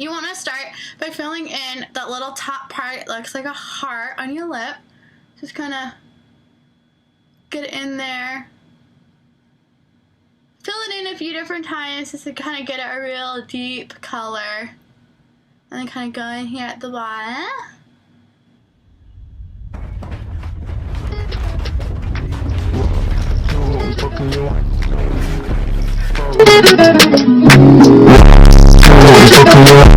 You want to start by filling in that little top part. It looks like a heart on your lip. Just kind of get it in there. Fill it in a few different times just to kind of get it a real deep color. And then kind of go in here at the bottom. Fucking